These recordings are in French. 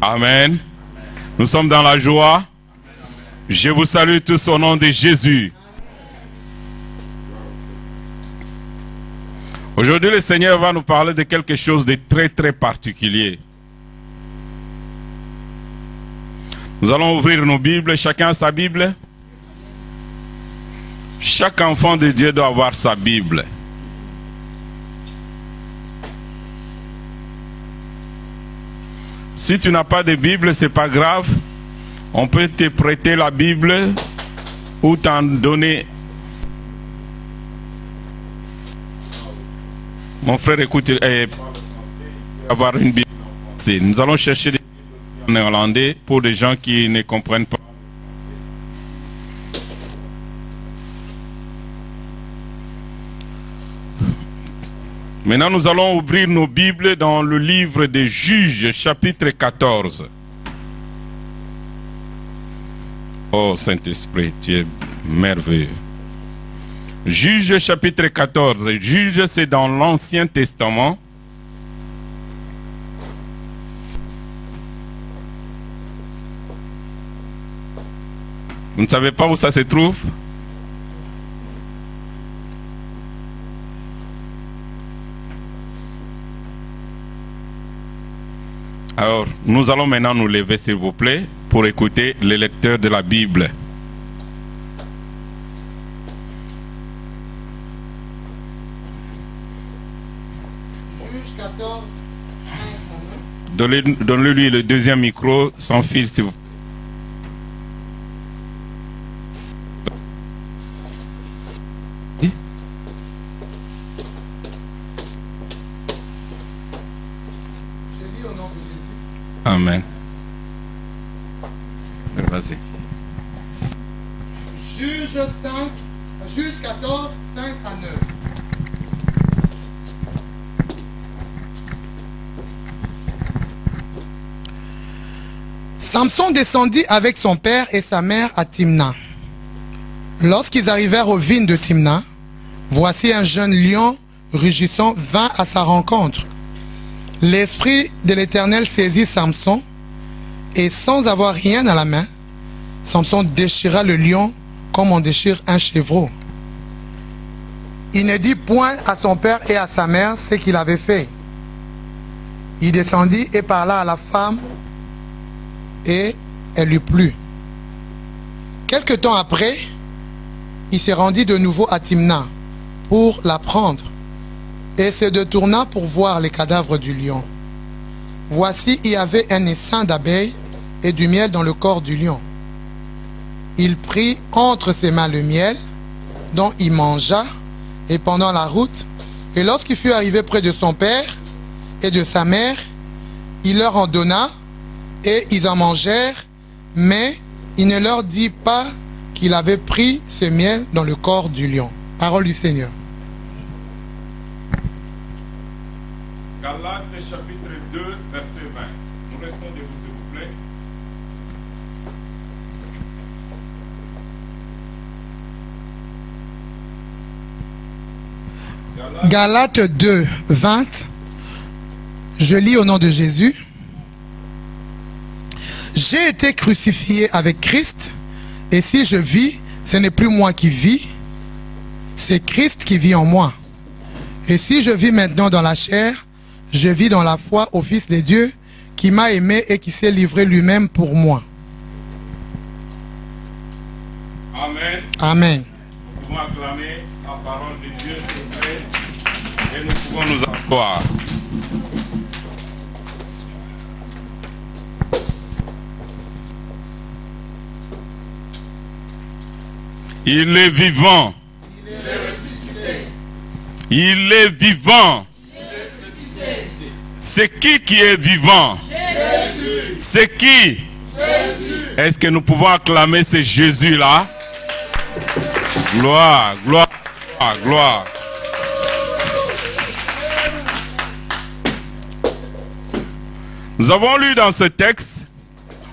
Amen. Nous sommes dans la joie. Je vous salue tous au nom de Jésus. Aujourd'hui, le Seigneur va nous parler de quelque chose de très très particulier. Nous allons ouvrir nos Bibles, chacun a sa Bible. Chaque enfant de Dieu doit avoir sa Bible. Si tu n'as pas de Bible, ce n'est pas grave. On peut te prêter la Bible ou t'en donner. Mon frère, écoute, avoir une Bible. Nous allons chercher des Bibles en néerlandais pour des gens qui ne comprennent pas. Maintenant, nous allons ouvrir nos Bibles dans le livre des Juges, chapitre 14. Oh Saint-Esprit, tu es merveilleux. Juges, chapitre 14. Juges, c'est dans l'Ancien Testament. Vous ne savez pas où ça se trouve? Alors, nous allons maintenant nous lever, s'il vous plaît, pour écouter les lecteurs de la Bible. Juge 14, Donnez-lui le deuxième micro sans fil, s'il vous plaît. Amen. Vas-y. Juge 14, 5 à 9. Samson descendit avec son père et sa mère à Timna. Lorsqu'ils arrivèrent aux vignes de Timna, voici un jeune lion rugissant vint à sa rencontre. L'esprit de l'Éternel saisit Samson, et sans avoir rien à la main, Samson déchira le lion comme on déchire un chevreau. Il ne dit point à son père et à sa mère ce qu'il avait fait. Il descendit et parla à la femme, et elle lui plut. Quelque temps après, il se rendit de nouveau à Timna pour la prendre, et se détourna pour voir les cadavres du lion. Voici, il y avait un essaim d'abeilles et du miel dans le corps du lion. Il prit entre ses mains le miel, dont il mangea, et pendant la route, et lorsqu'il fut arrivé près de son père et de sa mère, il leur en donna, et ils en mangèrent, mais il ne leur dit pas qu'il avait pris ce miel dans le corps du lion. Parole du Seigneur. Galates chapitre 2, verset 20. Nous restons debout, s'il vous plaît. Galates 2, 20. Je lis au nom de Jésus. J'ai été crucifié avec Christ, et si je vis, ce n'est plus moi qui vis, c'est Christ qui vit en moi. Et si je vis maintenant dans la chair, je vis dans la foi au Fils de Dieu qui m'a aimé et qui s'est livré lui-même pour moi. Amen. Amen. Nous pouvons acclamer la parole de Dieu, s'il vous plaît, et nous pouvons nous asseoir. Il est vivant. Il est ressuscité. Il est vivant. C'est qui est vivant? Jésus. C'est qui? Jésus. Est-ce que nous pouvons acclamer ce Jésus-là? Gloire, gloire, gloire. Nous avons lu dans ce texte,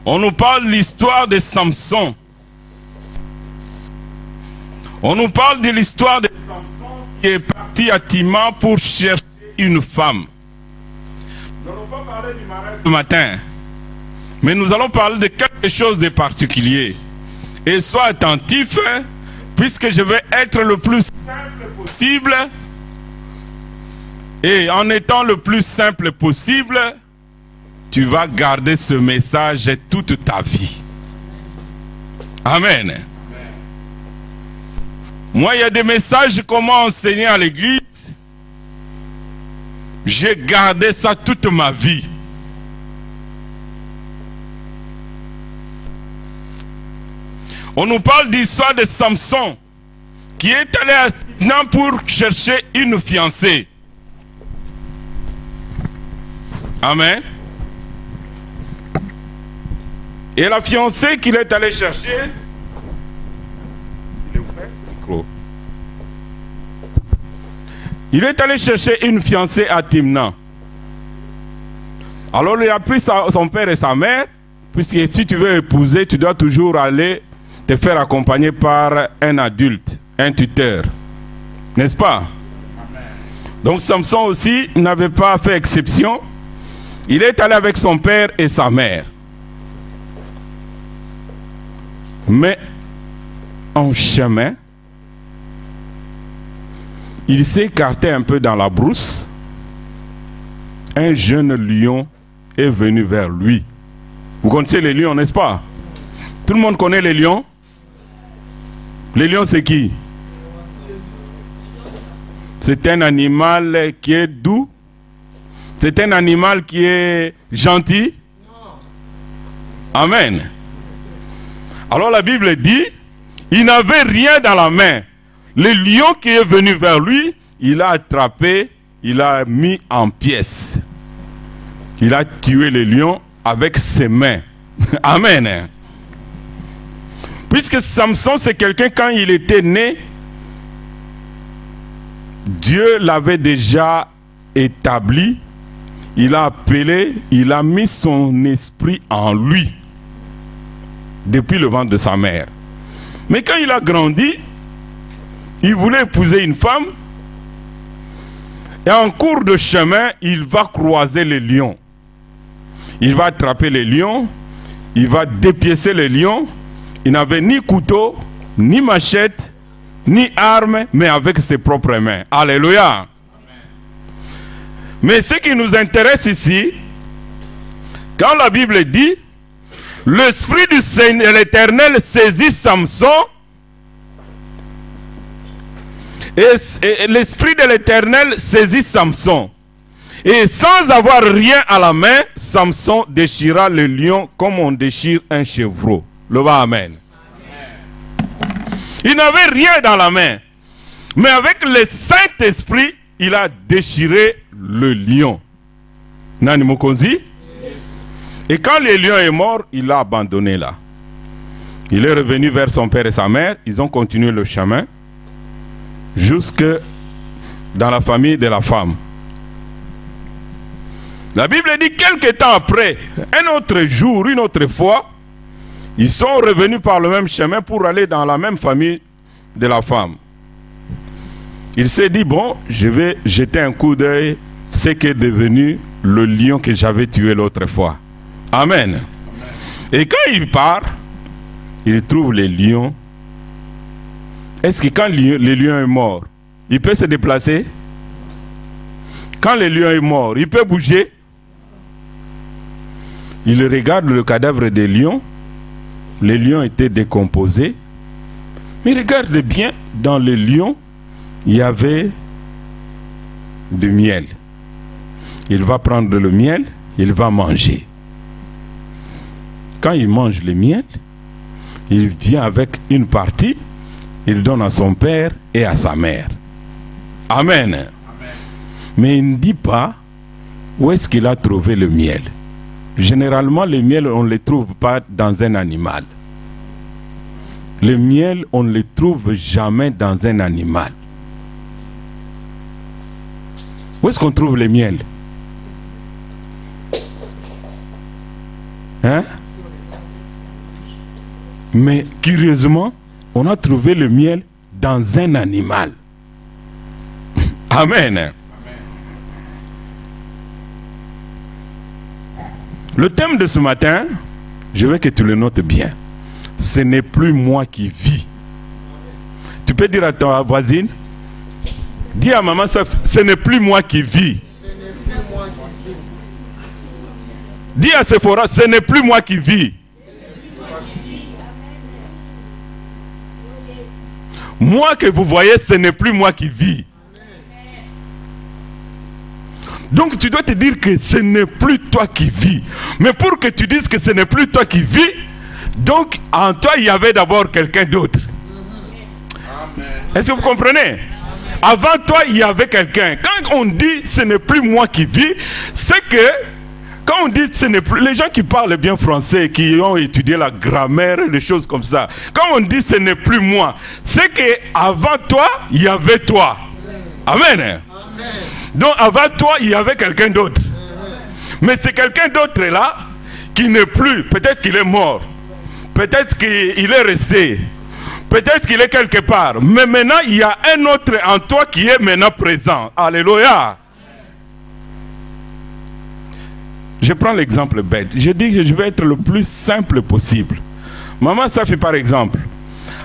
on nous parle de l'histoire de Samson. On nous parle de l'histoire de Samson qui est parti à Timna pour chercher une femme. Nous n'allons pas parler du mariage ce matin. Mais nous allons parler de quelque chose de particulier. Et sois attentif, hein, puisque je vais être le plus simple possible. Et en étant le plus simple possible, tu vas garder ce message toute ta vie. Amen. Moi, il y a des messages comment enseigner à l'église. J'ai gardé ça toute ma vie. On nous parle d'histoire de Samson qui est allé à Timna pour chercher une fiancée. Amen. Et la fiancée qu'il est allé chercher, il est allé chercher une fiancée à Timna. Alors il a pris son père et sa mère, puisque si tu veux épouser, tu dois toujours aller te faire accompagner par un adulte, un tuteur. N'est-ce pas? Amen. Donc Samson aussi n'avait pas fait exception. Il est allé avec son père et sa mère. Mais en chemin, il s'est écarté un peu dans la brousse. Un jeune lion est venu vers lui. Vous connaissez les lions, n'est-ce pas? Tout le monde connaît les lions? Les lions, c'est qui? C'est un animal qui est doux. C'est un animal qui est gentil. Amen. Alors la Bible dit, il n'avait rien dans la main. Le lion qui est venu vers lui, il a attrapé, il a mis en pièces. Il a tué le lion avec ses mains. Amen. Puisque Samson, c'est quelqu'un, quand il était né, Dieu l'avait déjà établi. Il a appelé, il a mis son esprit en lui. Depuis le ventre de sa mère. Mais quand il a grandi, il voulait épouser une femme. Et en cours de chemin, il va croiser les lions. Il va attraper les lions. Il va dépiécer les lions. Il n'avait ni couteau, ni machette, ni arme, mais avec ses propres mains. Alléluia. Amen. Mais ce qui nous intéresse ici, quand la Bible dit, l'Esprit du Seigneur, l'Éternel saisit Samson, et l'Esprit de l'Éternel saisit Samson. Et sans avoir rien à la main, Samson déchira le lion comme on déchire un chevreau. Le va amen. Il n'avait rien dans la main. Mais avec le Saint-Esprit, il a déchiré le lion. Nani Mokonzi? Et quand le lion est mort, il l'a abandonné là. Il est revenu vers son père et sa mère. Ils ont continué le chemin jusque dans la famille de la femme. La Bible dit quelque temps après, un autre jour, une autre fois, ils sont revenus par le même chemin pour aller dans la même famille de la femme. Il s'est dit, bon, je vais jeter un coup d'œil ce qu'est devenu le lion que j'avais tué l'autre fois. Amen. Amen. Et quand il part, il trouve les lions. Est-ce que quand le lion est mort, il peut se déplacer? Quand le lion est mort, il peut bouger? Il regarde le cadavre des lions. Les lions étaient décomposés. Mais regarde bien, dans le lion, il y avait du miel. Il va prendre le miel, il va manger. Quand il mange le miel, il vient avec une partie, il donne à son père et à sa mère. Amen. Amen. Mais il ne dit pas où est-ce qu'il a trouvé le miel. Généralement, le miel, on ne le trouve pas dans un animal. Le miel, on ne le trouve jamais dans un animal. Où est-ce qu'on trouve le miel? Hein? Mais curieusement, on a trouvé le miel dans un animal. Amen. Amen. Le thème de ce matin, Je veux que tu le notes bien. Ce n'est plus moi qui vis. Tu peux dire à ta voisine, dis à maman, ce n'est plus moi qui vis. Dis à Sephora, ce n'est plus moi qui vis. Moi que vous voyez, ce n'est plus moi qui vis. Donc tu dois te dire que ce n'est plus toi qui vis. Mais pour que tu dises que ce n'est plus toi qui vis, donc en toi il y avait d'abord quelqu'un d'autre. Est-ce que vous comprenez? Avant toi il y avait quelqu'un. Quand on dit ce n'est plus moi qui vis, c'est que quand on dit ce n'est plus, les gens qui parlent bien français, qui ont étudié la grammaire et des choses comme ça, quand on dit ce n'est plus moi, c'est que avant toi il y avait toi. Amen. Amen. Donc avant toi il y avait quelqu'un d'autre. Mais c'est quelqu'un d'autre là qui n'est plus. Peut-être qu'il est mort, peut-être qu'il est resté, peut-être qu'il est quelque part. Mais maintenant il y a un autre en toi qui est maintenant présent. Alléluia. Je prends l'exemple bête. Je dis que je vais être le plus simple possible. Maman Safi par exemple,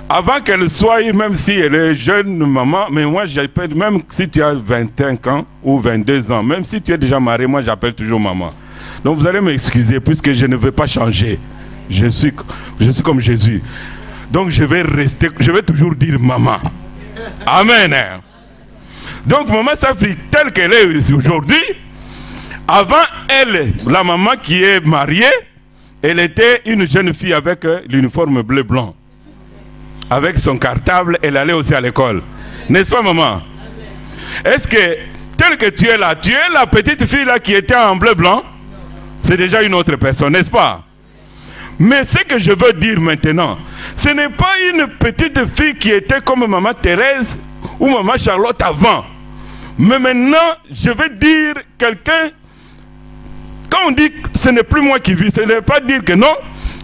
avant qu'elle soit, même si elle est jeune maman, mais moi j'appelle, même si tu as 25 ans ou 22 ans, même si tu es déjà marié, moi j'appelle toujours maman. Donc vous allez m'excuser puisque je ne veux pas changer. Je suis comme Jésus. Donc je vais rester, je vais toujours dire maman. Amen. Donc maman Safi telle qu'elle est aujourd'hui, avant elle, la maman qui est mariée, elle était une jeune fille avec l'uniforme bleu-blanc. Avec son cartable, elle allait aussi à l'école. N'est-ce pas maman? Est-ce que, tel que tu es là, tu es la petite fille là qui était en bleu-blanc? C'est déjà une autre personne, n'est-ce pas? Mais ce que je veux dire maintenant, ce n'est pas une petite fille qui était comme maman Thérèse ou maman Charlotte avant. Mais maintenant, je vais dire quelqu'un. Quand on dit que ce n'est plus moi qui vis, ce n'est pas dire que non,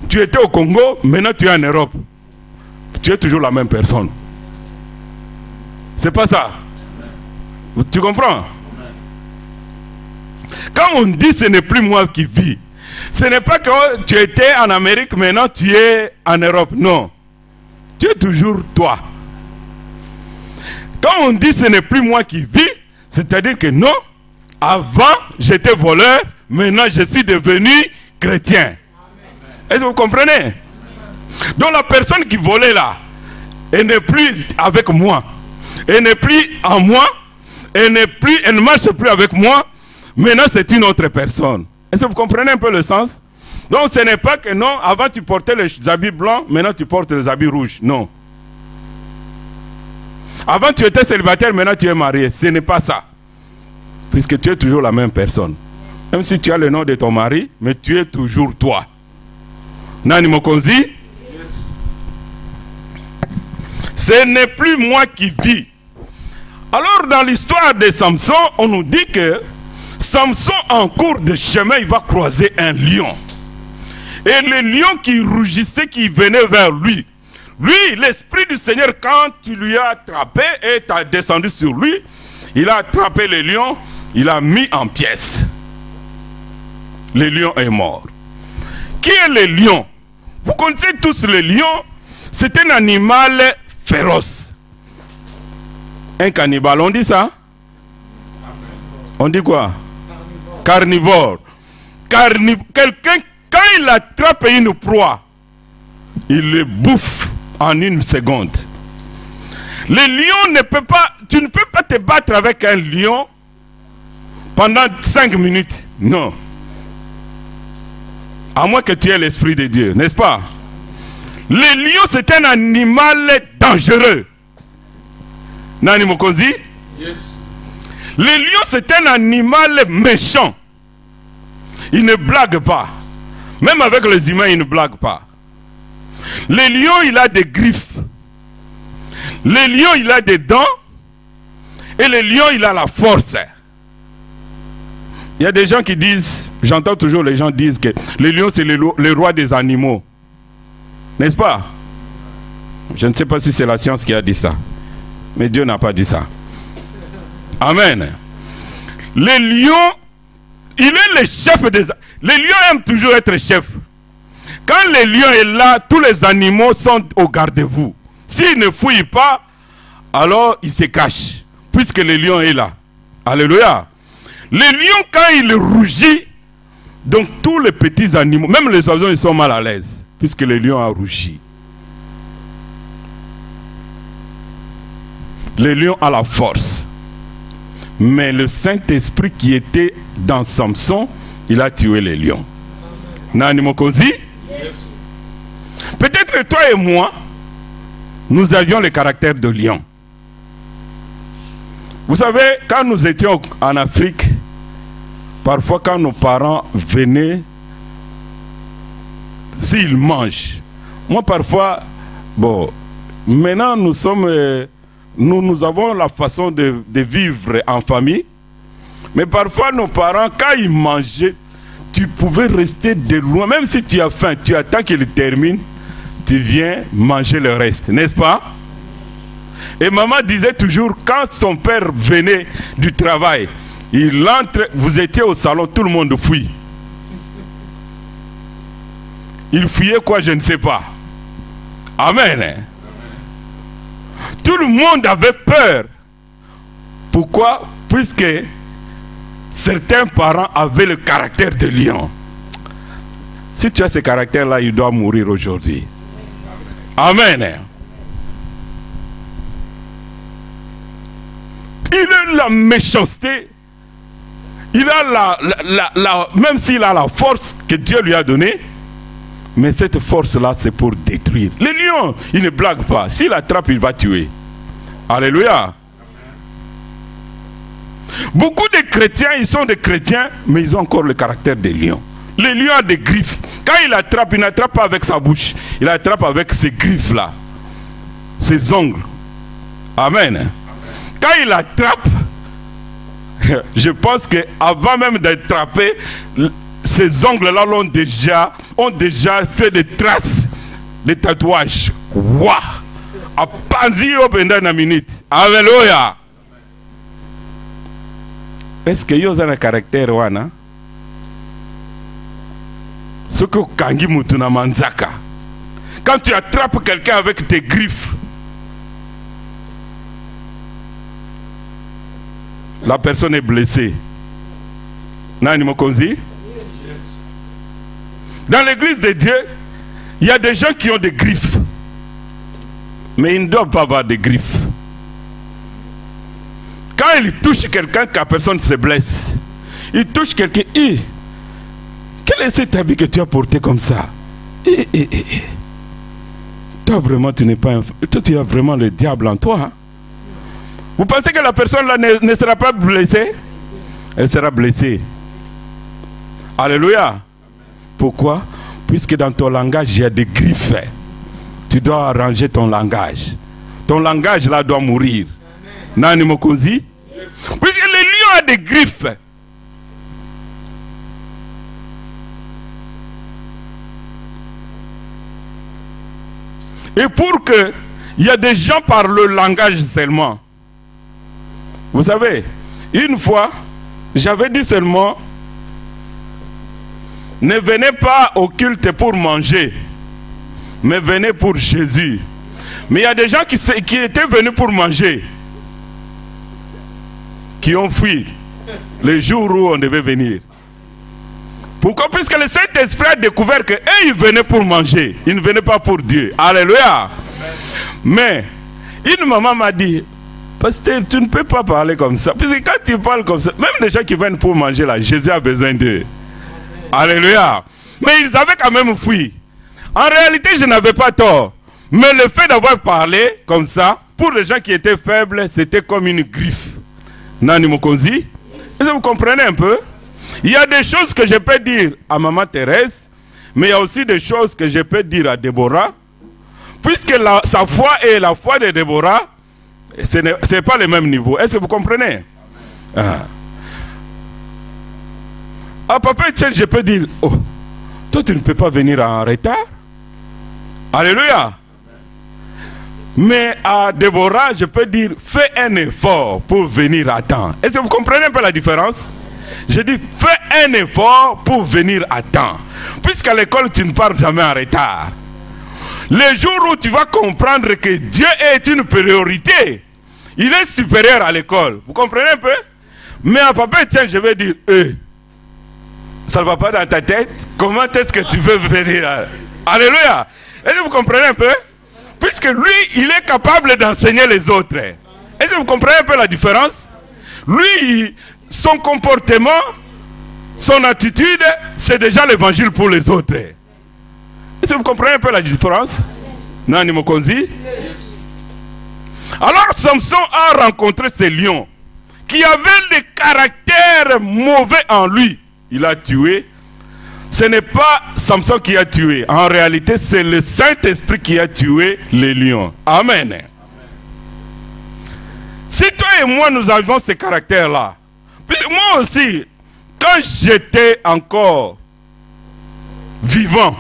tu étais au Congo, maintenant tu es en Europe. Tu es toujours la même personne. C'est pas ça. Tu comprends? Quand on dit ce n'est plus moi qui vis, ce n'est pas que tu étais en Amérique, maintenant tu es en Europe. Non. Tu es toujours toi. Quand on dit ce n'est plus moi qui vis, c'est-à-dire que non, avant j'étais voleur, maintenant je suis devenu chrétien. Est-ce que vous comprenez? Donc la personne qui volait là, elle n'est plus avec moi. Elle n'est plus en moi. Elle ne marche plus avec moi. Maintenant c'est une autre personne. Est-ce que vous comprenez un peu le sens? Donc ce n'est pas que non, avant tu portais les habits blancs, maintenant tu portes les habits rouges. Non. Avant tu étais célibataire, maintenant tu es marié. Ce n'est pas ça. Puisque tu es toujours la même personne. Même si tu as le nom de ton mari, mais tu es toujours toi. Nani Mokonzi? Ce n'est plus moi qui vis. Alors dans l'histoire de Samson, on nous dit que Samson en cours de chemin, il va croiser un lion. Et le lion qui rougissait, qui venait vers lui. Lui, l'esprit du Seigneur, quand tu lui as attrapé et tu as descendu sur lui, il a attrapé le lion, il l'a mis en pièces. Le lion est mort. Qui est le lion? Vous connaissez tous le lion. C'est un animal féroce. Un cannibale, on dit ça? On dit quoi? Carnivore. Quelqu'un, quand il attrape une proie, il le bouffe en une seconde. Le lion ne peut pas, tu ne peux pas te battre avec un lion pendant 5 minutes. Non. À moins que tu aies l'esprit de Dieu, n'est-ce pas? Le lion, c'est un animal dangereux. Nani Mokonzi? Yes. Le lion, c'est un animal méchant. Il ne blague pas. Même avec les humains, il ne blague pas. Le lion, il a des griffes. Le lion, il a des dents. Et le lion, il a la force. Il y a des gens qui disent, j'entends toujours les gens disent que le lion, c'est le roi des animaux. N'est-ce pas? Je ne sais pas si c'est la science qui a dit ça. Mais Dieu n'a pas dit ça. Amen. Le lion, il est le chef des... Le lion aime toujours être chef. Quand le lion est là, tous les animaux sont au garde-vous. S'il ne fouille pas, alors il se cache, puisque le lion est là. Alléluia. Le lion, quand il rougit, donc tous les petits animaux, même les oiseaux, ils sont mal à l'aise, puisque le lion a rougi. Le lion a la force. Mais le Saint-Esprit qui était dans Samson, il a tué les lions. Nani Mokozi? Yes. Peut-être que toi et moi, nous avions le caractère de lion. Vous savez, quand nous étions en Afrique, parfois quand nos parents venaient, s'ils mangent, moi parfois, bon, maintenant nous sommes, nous avons la façon de vivre en famille, mais parfois nos parents, quand ils mangeaient, tu pouvais rester de loin, même si tu as faim, tu attends qu'il termine, tu viens manger le reste, n'est-ce pas? Et maman disait toujours, quand son père venait du travail, il entre, vous étiez au salon, tout le monde fuit. Il fuyait quoi, je ne sais pas. Amen. Tout le monde avait peur. Pourquoi? Puisque certains parents avaient le caractère de lion. Si tu as ce caractère-là, il doit mourir aujourd'hui. Amen. Il a la méchanceté. Il a même s'il a la force que Dieu lui a donnée, mais cette force-là, c'est pour détruire. Le lion, il ne blague pas. S'il attrape, il va tuer. Alléluia. Beaucoup de chrétiens, ils sont des chrétiens, mais ils ont encore le caractère des lions. Le lion a des griffes. Quand il attrape, il n'attrape pas avec sa bouche. Il attrape avec ses griffes-là. Ses ongles. Amen. Quand il attrape, je pense qu'avant même d'attraper, ces ongles-là ont déjà fait des traces, des tatouages. Waouh! A panzi au benda na minute. Alléluia! Est-ce que vous avez un caractère wana? Ce que kangi mutuna manzaka. Quand tu attrapes quelqu'un avec tes griffes, la personne est blessée. Nani Mokonzi? Dans l'église de Dieu, il y a des gens qui ont des griffes. Mais ils ne doivent pas avoir des griffes. Quand ils touchent quelqu'un, la personne se blesse. Il touche quelqu'un. Quel est cet habit que tu as porté comme ça? Toi vraiment, tu n'es pas toi, tu as vraiment le diable en toi. Hein? Vous pensez que la personne là ne sera pas blessée? Elle sera blessée. Alléluia. Pourquoi? Puisque dans ton langage, il y a des griffes. Tu dois arranger ton langage. Ton langage là doit mourir. Nani Mokozi? Puisque le lion a des griffes. Et pour que il y a des gens par le langage seulement. Vous savez, une fois, j'avais dit seulement, ne venez pas au culte pour manger, mais venez pour Jésus. Mais il y a des gens qui étaient venus pour manger, qui ont fui le jour où on devait venir. Pourquoi? Puisque le Saint-Esprit a découvert que ils venaient pour manger, ils ne venaient pas pour Dieu. Alléluia. Mais une maman m'a dit, pasteur, tu ne peux pas parler comme ça. Parce que quand tu parles comme ça, même les gens qui viennent pour manger là, Jésus a besoin d'eux. Alléluia. Mais ils avaient quand même fui. En réalité, je n'avais pas tort. Mais le fait d'avoir parlé comme ça, pour les gens qui étaient faibles, c'était comme une griffe. Nani Mokonzi? Est-ce que vous comprenez un peu? Il y a des choses que je peux dire à Maman Thérèse, mais il y a aussi des choses que je peux dire à Déborah, puisque sa foi et la foi de Déborah, ce n'est pas le même niveau. Est-ce que vous comprenez? À Papa Etienne, je peux dire, oh, toi tu ne peux pas venir en retard. Alléluia. Mais à Déborah, je peux dire, fais un effort pour venir à temps. Est-ce que vous comprenez un peu la différence? Je dis, fais un effort pour venir à temps. Puisqu'à l'école, tu ne pars jamais en retard. Le jour où tu vas comprendre que Dieu est une priorité, il est supérieur à l'école. Vous comprenez un peu? Mais à papa, tiens, je vais dire, ça ne va pas dans ta tête. Comment est-ce que tu veux venir à... Alléluia. Est-ce que vous comprenez un peu? Puisque lui, il est capable d'enseigner les autres. Est-ce que vous comprenez un peu la différence? Lui, son comportement, son attitude, c'est déjà l'évangile pour les autres. Est-ce que vous comprenez un peu la différence? Non, Nimokonzi? Alors Samson a rencontré ces lions qui avaient des caractères mauvais en lui. Il a tué. Ce n'est pas Samson qui a tué. En réalité, c'est le Saint-Esprit qui a tué les lions. Amen. Si toi et moi, nous avons ces caractères-là, moi aussi, quand j'étais encore vivant,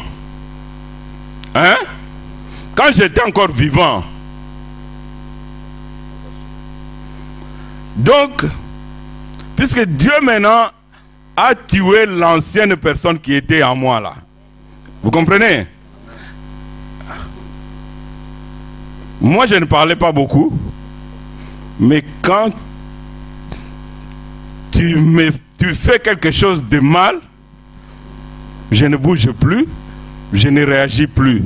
quand j'étais encore vivant, donc, puisque Dieu maintenant a tué l'ancienne personne qui était en moi là. Vous comprenez? Moi, je ne parlais pas beaucoup. Mais quand tu fais quelque chose de mal, je ne bouge plus, je ne réagis plus.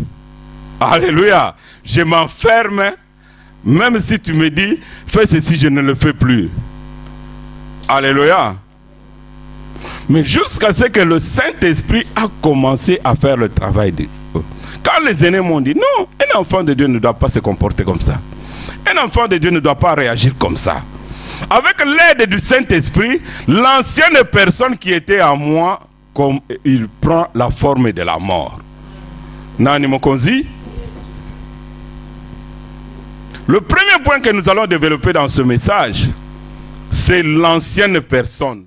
Alléluia. Je m'enferme, même si tu me dis, fais ceci, je ne le fais plus. Alléluia. Mais jusqu'à ce que le Saint-Esprit a commencé à faire le travail de Dieu. Quand les aînés m'ont dit, non, un enfant de Dieu ne doit pas se comporter comme ça. Un enfant de Dieu ne doit pas réagir comme ça. Avec l'aide du Saint-Esprit, l'ancienne personne qui était en moi, comme il prend la forme de la mort. Nani Mokonzi? Le premier point que nous allons développer dans ce message, c'est l'ancienne personne.